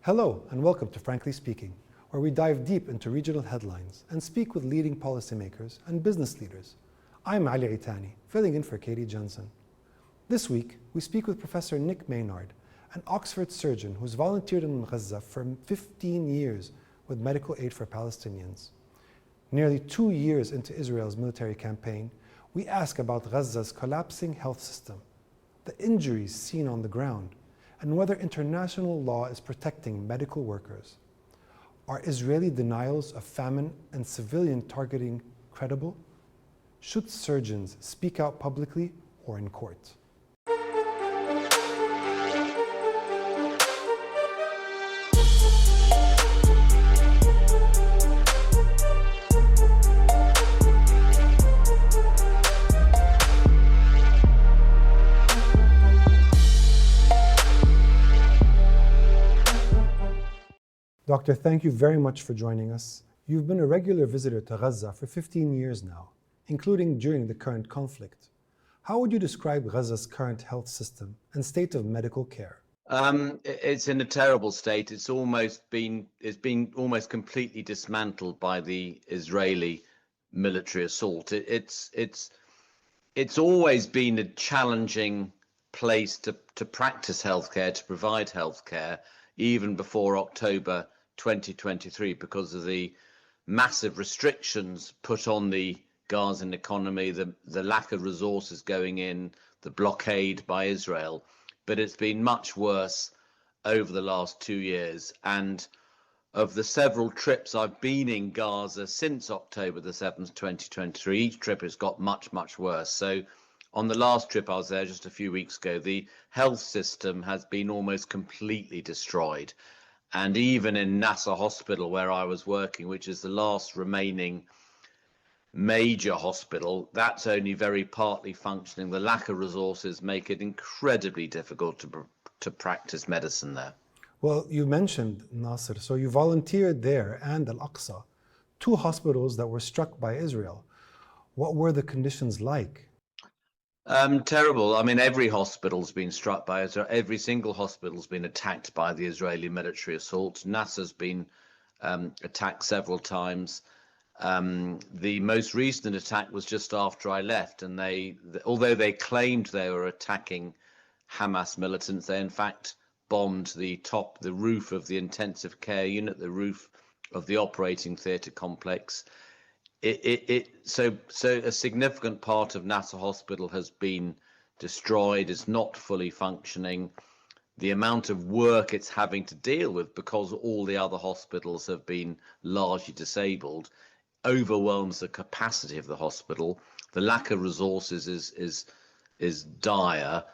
Hello and welcome to Frankly Speaking, where we dive deep into regional headlines and speak with leading policymakers and business leaders. I'm Ali Itani, filling in for Katie Johnson. This week, we speak with Professor Nick Maynard, an Oxford surgeon who's volunteered in Gaza for 15 years with medical aid for Palestinians. Nearly 2 years into Israel's military campaign, we ask about Gaza's collapsing health system, the injuries seen on the ground, and whether international law is protecting medical workers. Are Israeli denials of famine and civilian targeting credible? Should surgeons speak out publicly or in court? Doctor, thank you very much for joining us. You've been a regular visitor to Gaza for 15 years now, including during the current conflict. How would you describe Gaza's current health system and state of medical care? It's in a terrible state. It's been almost completely dismantled by the Israeli military assault. It's always been a challenging place to practice healthcare, to provide healthcare, even before October 2023, because of the massive restrictions put on the Gazan economy, the lack of resources going in, the blockade by Israel. But it's been much worse over the last 2 years. And of the several trips I've been in Gaza since October the 7th, 2023, each trip has got much, much worse. So on the last trip I was there just a few weeks ago, the health system has been almost completely destroyed. And even in Nasser Hospital, where I was working, which is the last remaining major hospital, that's only very partly functioning. The lack of resources make it incredibly difficult to practice medicine there. Well, you mentioned Nasser, so you volunteered there and Al-Aqsa, two hospitals that were struck by Israel. What were the conditions like? Terrible. I mean, every hospital's been struck by Israel. Every single hospital's been attacked by the Israeli military assault. Nasser's been attacked several times. The most recent attack was just after I left, and although they claimed they were attacking Hamas militants, they in fact bombed the roof of the intensive care unit, the roof of the operating theatre complex. So a significant part of Nasser Hospital has been destroyed. It's not fully functioning. The amount of work it's having to deal with, because all the other hospitals have been largely disabled, overwhelms the capacity of the hospital. The lack of resources is dire.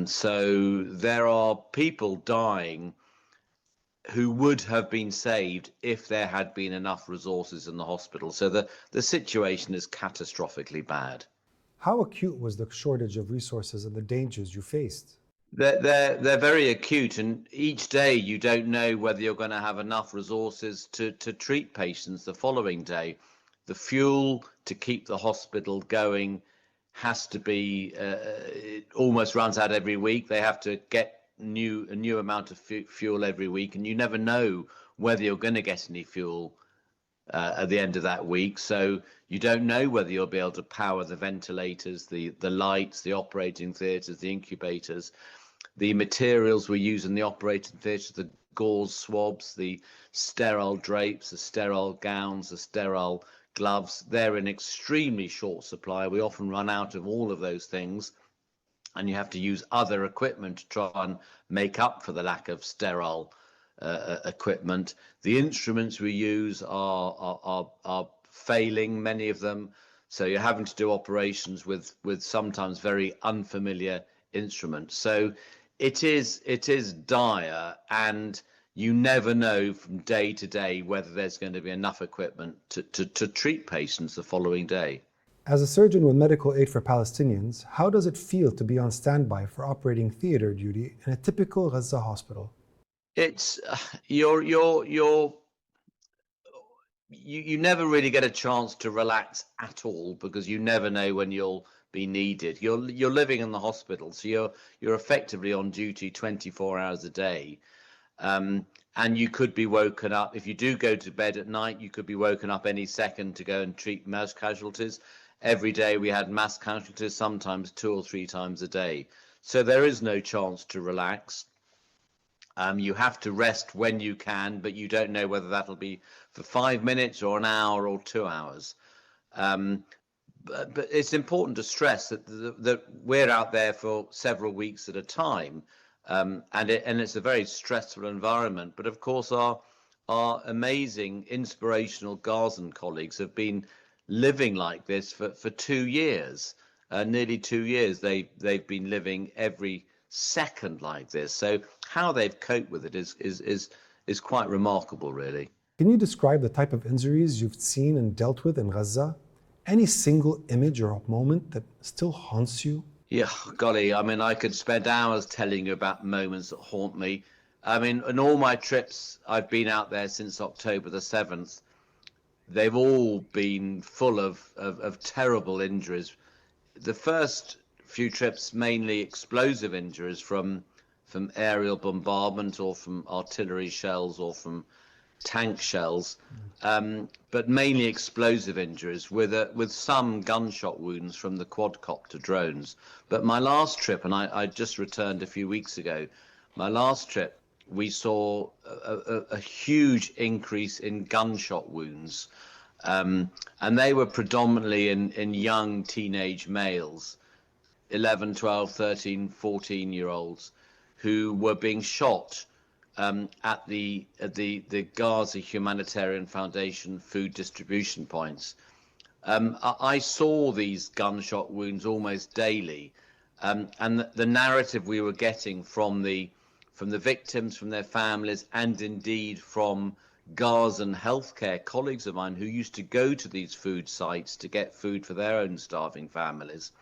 So there are people dying who would have been saved if there had been enough resources in the hospital. So the situation is catastrophically bad. How acute was the shortage of resources and the dangers you faced? They're very acute, and each day you don't know whether you're going to have enough resources to treat patients the following day. The fuel to keep the hospital going has to be, it almost runs out every week. They have to get a new amount of fuel every week, and you never know whether you're going to get any fuel at the end of that week. So you don't know whether you'll be able to power the ventilators, the lights, the operating theatres, the incubators, the materials we use in the operating theatres, the gauze swabs, the sterile drapes, the sterile gowns, the sterile gloves. They're in extremely short supply. We often run out of all of those things, and you have to use other equipment to try and make up for the lack of sterile equipment. The instruments we use are failing, many of them. So you're having to do operations with sometimes very unfamiliar instruments. So it is dire, and you never know from day to day whether there's going to be enough equipment to treat patients the following day. As a surgeon with medical aid for Palestinians, how does it feel to be on standby for operating theater duty in a typical Gaza hospital? It's you never really get a chance to relax at all, because you never know when you'll be needed. You're living in the hospital, so you're effectively on duty 24 hours a day. and you could be woken up. If you do go to bed at night, you could be woken up any second to go and treat mass casualties. Every day we had mass casualties, sometimes 2 or 3 times a day. So there is no chance to relax. You have to rest when you can, but you don't know whether that'll be for 5 minutes or an hour or 2 hours. But it's important to stress that we're out there for several weeks at a time, and it's a very stressful environment. But of course, our amazing, inspirational Gazan colleagues have been living like this for 2 years, nearly 2 years. They've been living every second like this. So how they've coped with it is quite remarkable, really. Can you describe the type of injuries you've seen and dealt with in Gaza? Any single image or moment that still haunts you? Yeah, golly, I mean, I could spend hours telling you about moments that haunt me. I mean, in all my trips, I've been out there since October the 7th. They've all been full of terrible injuries. The first few trips, mainly explosive injuries from aerial bombardment or from artillery shells or from tank shells, but mainly explosive injuries with some gunshot wounds from the quadcopter drones. But my last trip, and I just returned a few weeks ago, my last trip, we saw a huge increase in gunshot wounds, and they were predominantly in young teenage males, 11, 12, 13, 14-year-olds, who were being shot at the Gaza Humanitarian Foundation food distribution points. I saw these gunshot wounds almost daily, and the narrative we were getting from the victims, from their families, and indeed from Gazan healthcare colleagues of mine who used to go to these food sites to get food for their own starving families.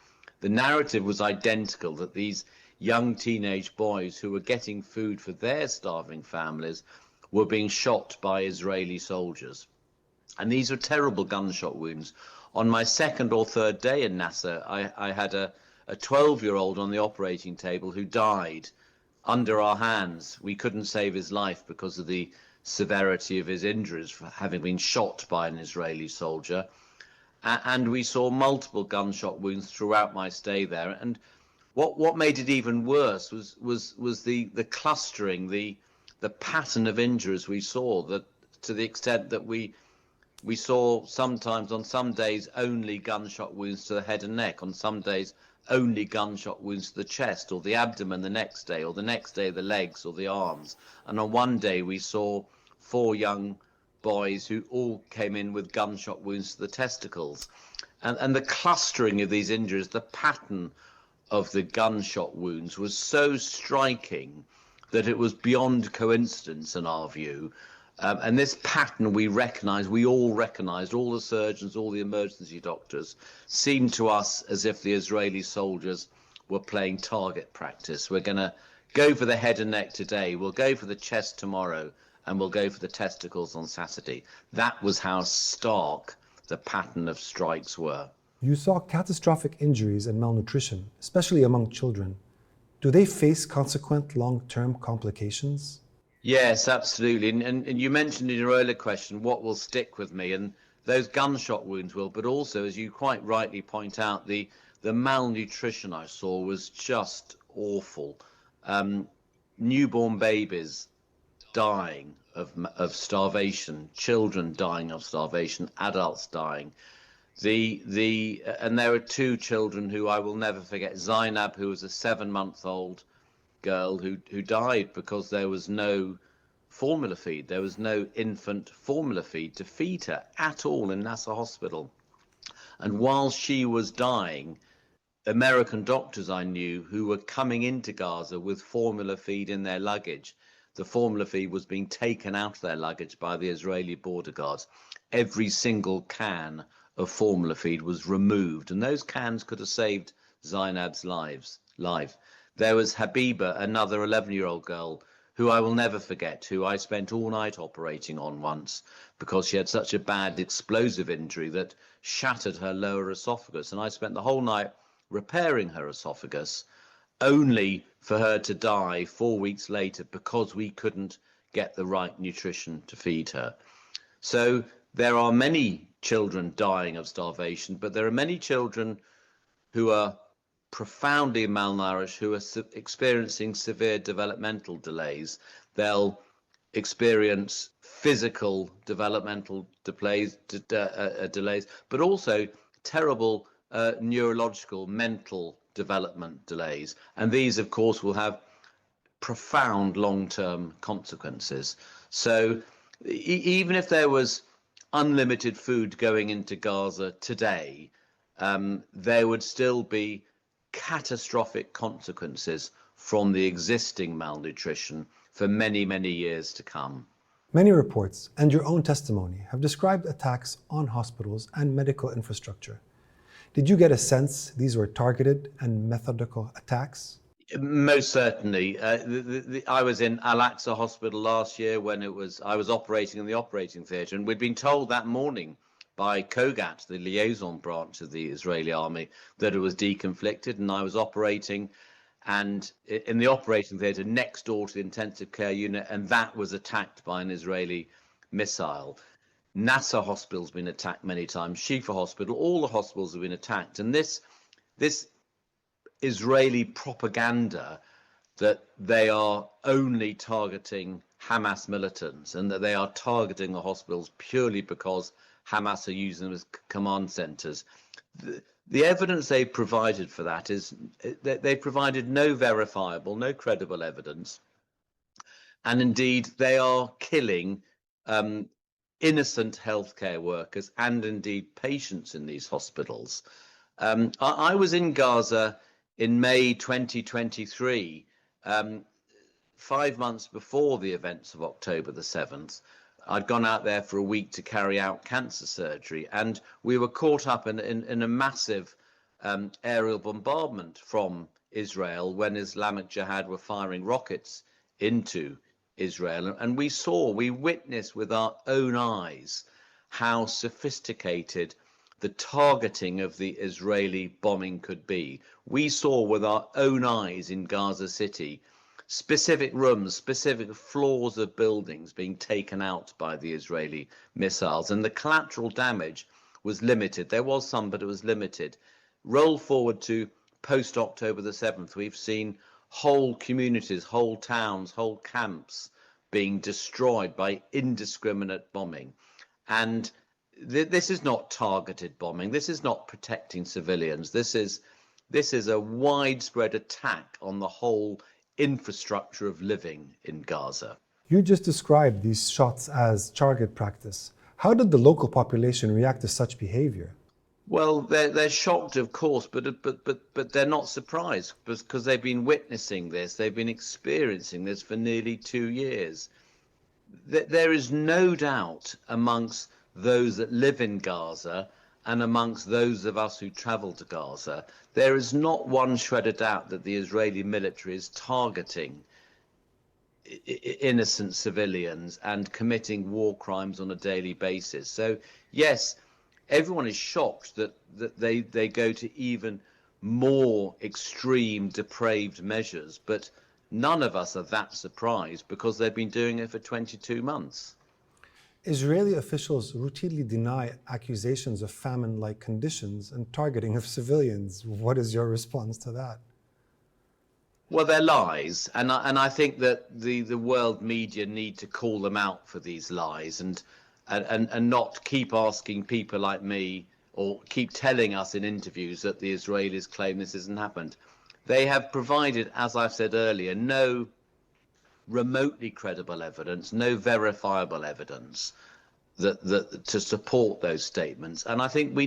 The narrative was identical, that these young teenage boys who were getting food for their starving families were being shot by Israeli soldiers. And these were terrible gunshot wounds. On my second or third day in Nasser, I had a 12-year-old on the operating table who died under our hands. We couldn't save his life because of the severity of his injuries for having been shot by an Israeli soldier. And we saw multiple gunshot wounds throughout my stay there. And what made it even worse was the clustering, the pattern of injuries we saw, that to the extent that we saw sometimes on some days only gunshot wounds to the head and neck, on some days only gunshot wounds to the chest or the abdomen the next day, or the next day the legs or the arms. And on one day we saw 4 young boys who all came in with gunshot wounds to the testicles. And the clustering of these injuries, the pattern of the gunshot wounds was so striking that it was beyond coincidence in our view. And this pattern we all recognized, all the surgeons, all the emergency doctors, seemed to us as if the Israeli soldiers were playing target practice. We're going to go for the head and neck today, we'll go for the chest tomorrow, and we'll go for the testicles on Saturday. That was how stark the pattern of strikes were. You saw catastrophic injuries and malnutrition, especially among children. Do they face consequent long-term complications? Yes, absolutely. And you mentioned in your earlier question, what will stick with me? And those gunshot wounds will, but also, as you quite rightly point out, the malnutrition I saw was just awful. Newborn babies dying of starvation, children dying of starvation, adults dying. And there were 2 children who I will never forget. Zainab, who was a 7-month-old girl who died because there was no formula feed. There was no infant formula feed to feed her at all in Nasser Hospital. And while she was dying, American doctors I knew who were coming into Gaza with formula feed in their luggage. The formula feed was being taken out of their luggage by the Israeli border guards. Every single can of formula feed was removed, and those cans could have saved Zainab's life. There was Habiba, another 11-year-old girl who I will never forget, who I spent all night operating on once because she had such a bad explosive injury that shattered her lower esophagus. And I spent the whole night repairing her esophagus, only for her to die 4 weeks later because we couldn't get the right nutrition to feed her. So there are many children dying of starvation, but there are many children who are profoundly malnourished, who are experiencing severe developmental delays. They'll experience physical developmental delays, but also terrible neurological, mental development delays. And these, of course, will have profound long-term consequences. So even if there was unlimited food going into Gaza today, there would still be catastrophic consequences from the existing malnutrition for many, many years to come. Many reports and your own testimony have described attacks on hospitals and medical infrastructure. Did you get a sense these were targeted and methodical attacks? Most certainly. I was in Al-Aqsa Hospital last year when I was operating in the operating theatre, and we'd been told that morning by Kogat, the liaison branch of the Israeli army, that it was deconflicted, and I was operating and in the operating theatre next door to the intensive care unit, and that was attacked by an Israeli missile. Nasser Hospital's been attacked many times, Shifa Hospital, all the hospitals have been attacked, and this Israeli propaganda that they are only targeting Hamas militants and that they are targeting the hospitals purely because Hamas are using them as command centers. The evidence they provided for that is that they provided no verifiable, no credible evidence. And indeed, they are killing innocent healthcare workers and indeed patients in these hospitals. I was in Gaza in May 2023, 5 months before the events of October the 7th. I'd gone out there for a week to carry out cancer surgery, and we were caught up in a massive aerial bombardment from Israel when Islamic Jihad were firing rockets into Israel. And we witnessed with our own eyes how sophisticated the targeting of the Israeli bombing could be. We saw with our own eyes in Gaza City specific rooms, specific floors of buildings being taken out by the Israeli missiles, and the collateral damage was limited. There was some, but it was limited. Roll forward to post-October the 7th, we've seen whole communities, whole towns, whole camps being destroyed by indiscriminate bombing. And this is not targeted bombing. This is not protecting civilians. This is a widespread attack on the whole infrastructure of living in Gaza. You just described these shots as target practice. How did the local population react to such behavior? Well, they're shocked, of course, but they're not surprised because they've been witnessing this. They've been experiencing this for nearly 2 years. There is no doubt amongst those that live in Gaza and amongst those of us who travel to Gaza, there is not one shred of doubt that the Israeli military is targeting innocent civilians and committing war crimes on a daily basis. So, yes, everyone is shocked that they go to even more extreme, depraved measures, but none of us are that surprised because they've been doing it for 22 months. Israeli officials routinely deny accusations of famine-like conditions and targeting of civilians. What is your response to that? Well, they're lies, and I think that the world media need to call them out for these lies and not keep asking people like me or keep telling us in interviews that the Israelis claim this hasn't happened. They have provided, as I've said earlier, no remotely credible evidence, no verifiable evidence that to support those statements. And I think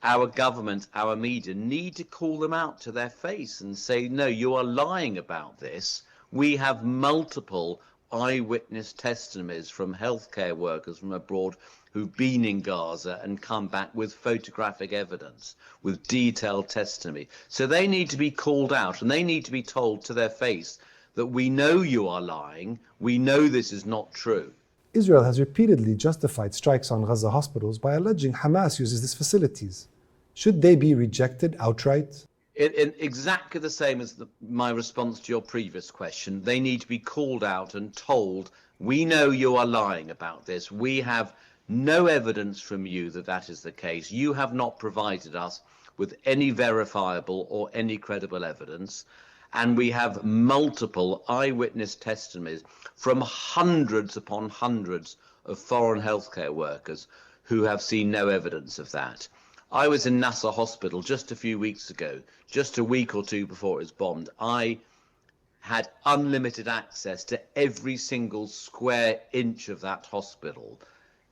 our government, our media need to call them out to their face and say, no, you are lying about this. We have multiple eyewitness testimonies from healthcare workers from abroad who've been in Gaza and come back with photographic evidence, with detailed testimony. So they need to be called out and they need to be told to their face that we know you are lying, we know this is not true. Israel has repeatedly justified strikes on Gaza hospitals by alleging Hamas uses these facilities. Should they be rejected outright? In exactly the same as my response to your previous question. They need to be called out and told, we know you are lying about this. We have no evidence from you that that is the case. You have not provided us with any verifiable or any credible evidence. And we have multiple eyewitness testimonies from hundreds upon hundreds of foreign healthcare workers who have seen no evidence of that. I was in Nasser Hospital just a few weeks ago, just a week or two before it was bombed. I had unlimited access to every single square inch of that hospital.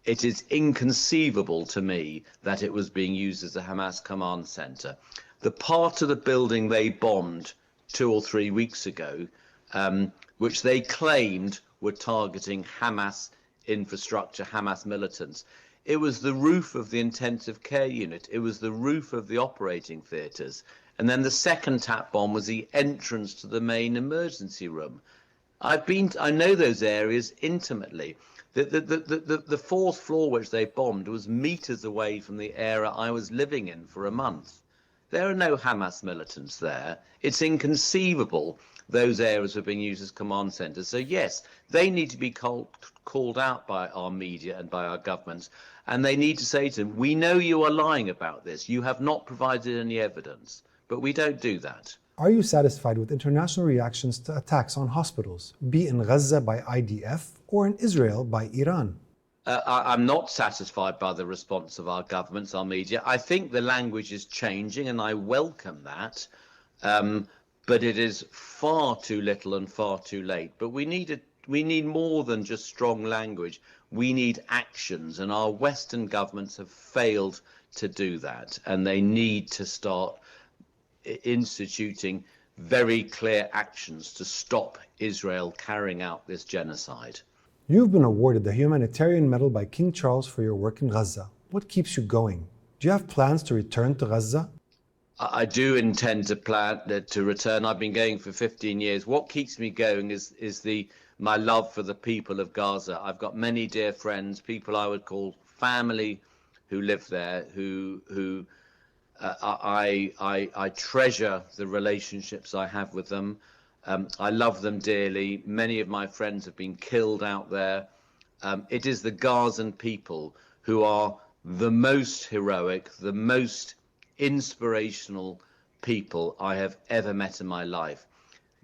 It is inconceivable to me that it was being used as a Hamas command center. The part of the building they bombed 2 or 3 weeks ago, which they claimed were targeting Hamas infrastructure, Hamas militants, it was the roof of the intensive care unit. It was the roof of the operating theatres. And then the second tap bomb was the entrance to the main emergency room. I know those areas intimately. The fourth floor which they bombed was meters away from the area I was living in for a month. There are no Hamas militants there. It's inconceivable those areas are being used as command centres. So yes, they need to be called out by our media and by our governments, and they need to say to them, we know you are lying about this. You have not provided any evidence, but we don't do that. Are you satisfied with international reactions to attacks on hospitals, be in Gaza by IDF or in Israel by Iran? I'm not satisfied by the response of our governments, our media. I think the language is changing, and I welcome that. But it is far too little and far too late. But we need more than just strong language. We need actions, and our Western governments have failed to do that, and they need to start instituting very clear actions to stop Israel carrying out this genocide. You've been awarded the Humanitarian Medal by King Charles for your work in Gaza. What keeps you going? Do you have plans to return to Gaza? I do intend to return. I've been going for 15 years. What keeps me going is my love for the people of Gaza. I've got many dear friends, people I would call family, who live there. I treasure the relationships I have with them. I love them dearly. Many of my friends have been killed out there. It is the Gazan people who are the most heroic, the most inspirational people I have ever met in my life.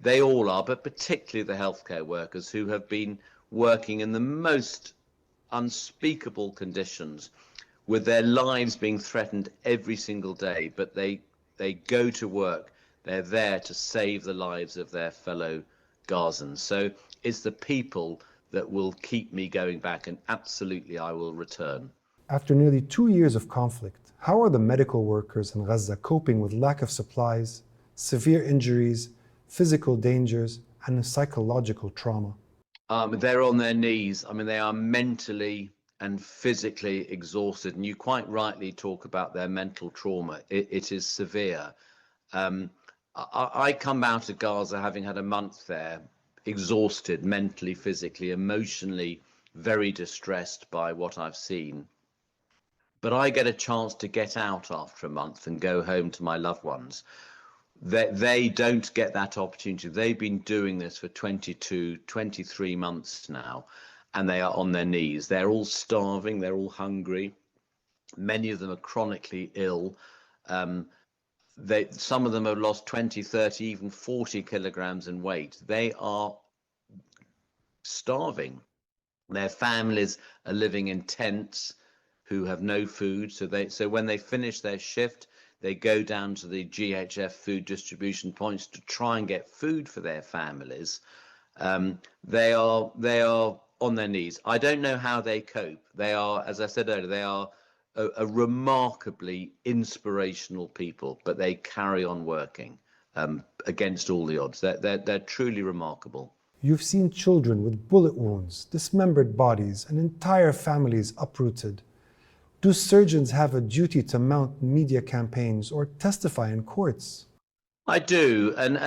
They all are, but particularly the healthcare workers who have been working in the most unspeakable conditions, with their lives being threatened every single day, but they go to work. They're there to save the lives of their fellow Gazans. So it's the people that will keep me going back, and absolutely I will return. After nearly 2 years of conflict, how are the medical workers in Gaza coping with lack of supplies, severe injuries, physical dangers, and psychological trauma? They're on their knees. I mean, they are mentally and physically exhausted. And you quite rightly talk about their mental trauma. It is severe. I come out of Gaza having had a month there, exhausted mentally, physically, emotionally, very distressed by what I've seen. But I get a chance to get out after a month and go home to my loved ones. They don't get that opportunity. They've been doing this for 22, 23 months now, and they are on their knees. They're all starving. They're all hungry. Many of them are chronically ill. Some of them have lost 20, 30, even 40 kilograms in weight. They are starving. Their families are living in tents, who have no food. So when they finish their shift, they go down to the GHF food distribution points to try and get food for their families. They are on their knees. I don't know how they cope. They are, as I said earlier, they are a remarkably inspirational people, but they carry on working against all the odds. They're truly remarkable. You've seen children with bullet wounds, dismembered bodies, and entire families uprooted. Do surgeons have a duty to mount media campaigns or testify in courts? I do, and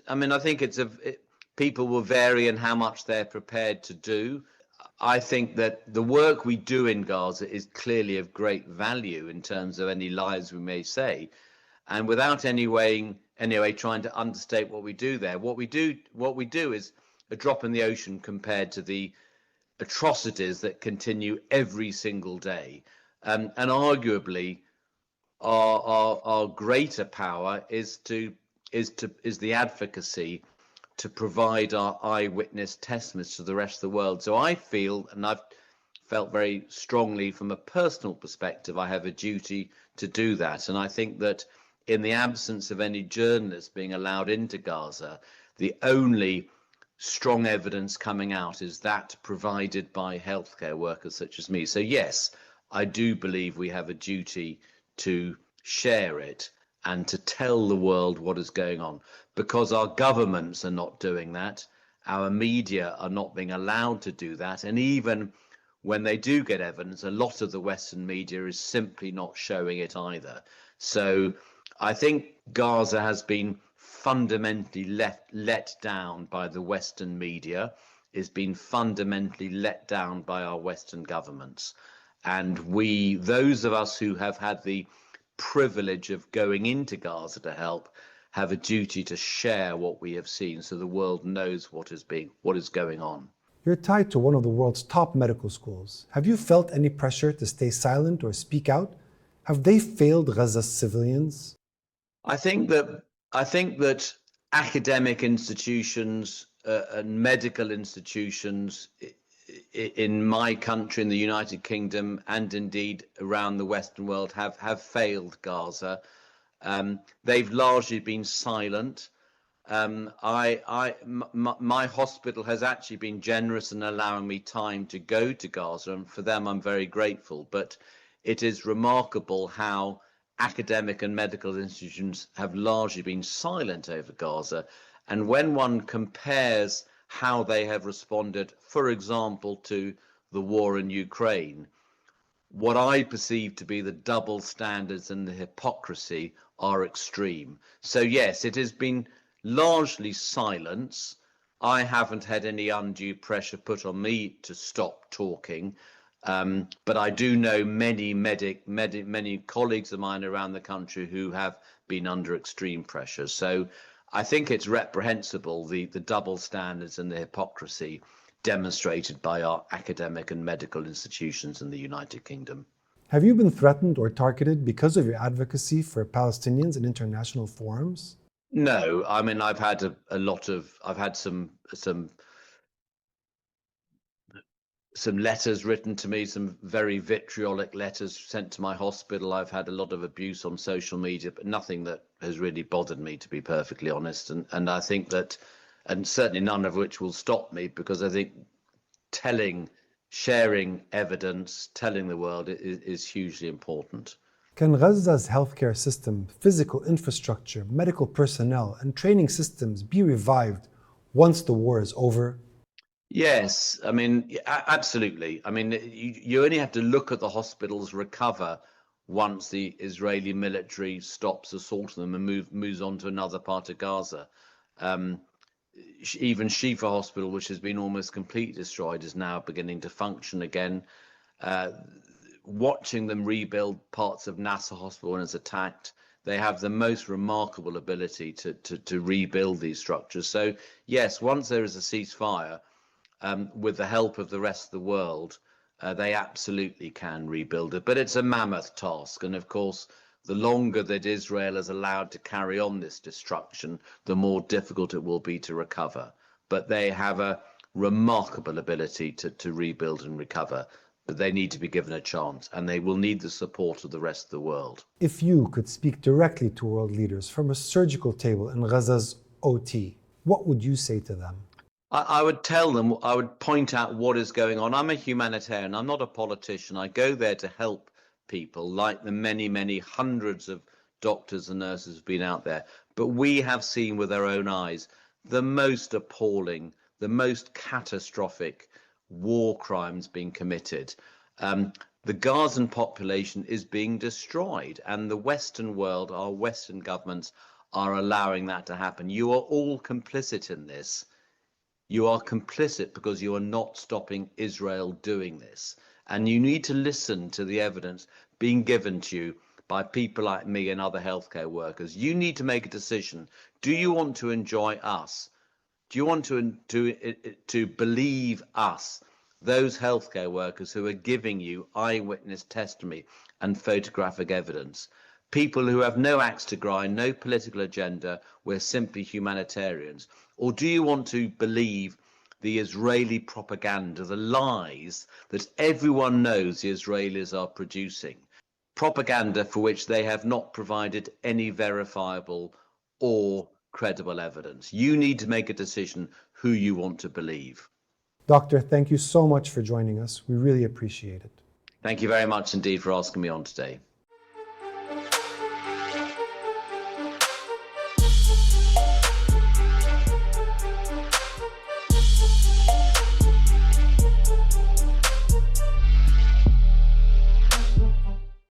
I mean, I think people will vary in how much they're prepared to do. I think that the work we do in Gaza is clearly of great value in terms of any lies we may save. And without anyway trying to understate what we do there, what we do is a drop in the ocean compared to the atrocities that continue every single day. And arguably, our greater power is the advocacy to provide our eyewitness testimonies to the rest of the world. So I feel, and I've felt very strongly from a personal perspective, I have a duty to do that. And I think that in the absence of any journalists being allowed into Gaza, the only strong evidence coming out is that provided by healthcare workers such as me. So yes, I do believe we have a duty to share it and to tell the world what is going on, because our governments are not doing that, our media are not being allowed to do that, and even when they do get evidence, a lot of the Western media is simply not showing it either. So I think Gaza has been fundamentally let down by the Western media, is been fundamentally let down by our Western governments. And those of us who have had the privilege of going into Gaza to help, have a duty to share what we have seen so the world knows what is going on. You're tied to one of the world's top medical schools. Have you felt any pressure to stay silent or speak out? Have they failed Gaza's civilians? I think that academic institutions and medical institutions in my country, in the United Kingdom, and indeed around the Western world have failed Gaza. They've largely been silent. My hospital has actually been generous in allowing me time to go to Gaza, and for them I'm very grateful. But it is remarkable how academic and medical institutions have largely been silent over Gaza. And when one compares how they have responded, for example, to the war in Ukraine, what I perceive to be the double standards and the hypocrisy are extreme. So yes, it has been largely silence. I haven't had any undue pressure put on me to stop talking. But I do know many colleagues of mine around the country who have been under extreme pressure. So I think it's reprehensible, the double standards and the hypocrisy demonstrated by our academic and medical institutions in the United Kingdom. Have you been threatened or targeted because of your advocacy for Palestinians in international forums? No, I mean, I've had some letters written to me, some very vitriolic letters sent to my hospital. I've had a lot of abuse on social media, but nothing that has really bothered me, to be perfectly honest. And I think that, and certainly none of which will stop me, because I think sharing evidence, telling the world is hugely important. Can Gaza's healthcare system, physical infrastructure, medical personnel, and training systems be revived once the war is over? Yes, I mean, absolutely. I mean, you only have to look at the hospitals recover once the Israeli military stops assaulting them and moves on to another part of Gaza. Even Shifa Hospital, which has been almost completely destroyed, is now beginning to function again. Watching them rebuild parts of Nasser Hospital when it's attacked, they have the most remarkable ability to rebuild these structures. So yes, once there is a ceasefire, with the help of the rest of the world, they absolutely can rebuild it. But it's a mammoth task. And of course, the longer that Israel is allowed to carry on this destruction, the more difficult it will be to recover. But they have a remarkable ability to rebuild and recover. But they need to be given a chance, and they will need the support of the rest of the world. If you could speak directly to world leaders from a surgical table in Gaza's OT, what would you say to them? I would tell them, I would point out what is going on. I'm a humanitarian. I'm not a politician. I go there to help people, like the many hundreds of doctors and nurses who've been out there. But we have seen with our own eyes the most appalling, the most catastrophic war crimes being committed. The Gazan population is being destroyed, and the Western world, our Western governments, are allowing that to happen. You are all complicit in this. You are complicit because you are not stopping Israel doing this. And you need to listen to the evidence being given to you by people like me and other healthcare workers. You need to make a decision. Do you want to enjoy us? Do you want to believe us, those healthcare workers who are giving you eyewitness testimony and photographic evidence? People who have no axe to grind, no political agenda, we're simply humanitarians. Or do you want to believe the Israeli propaganda, the lies that everyone knows the Israelis are producing? Propaganda for which they have not provided any verifiable or credible evidence. You need to make a decision who you want to believe. Doctor, thank you so much for joining us. We really appreciate it. Thank you very much indeed for asking me on today.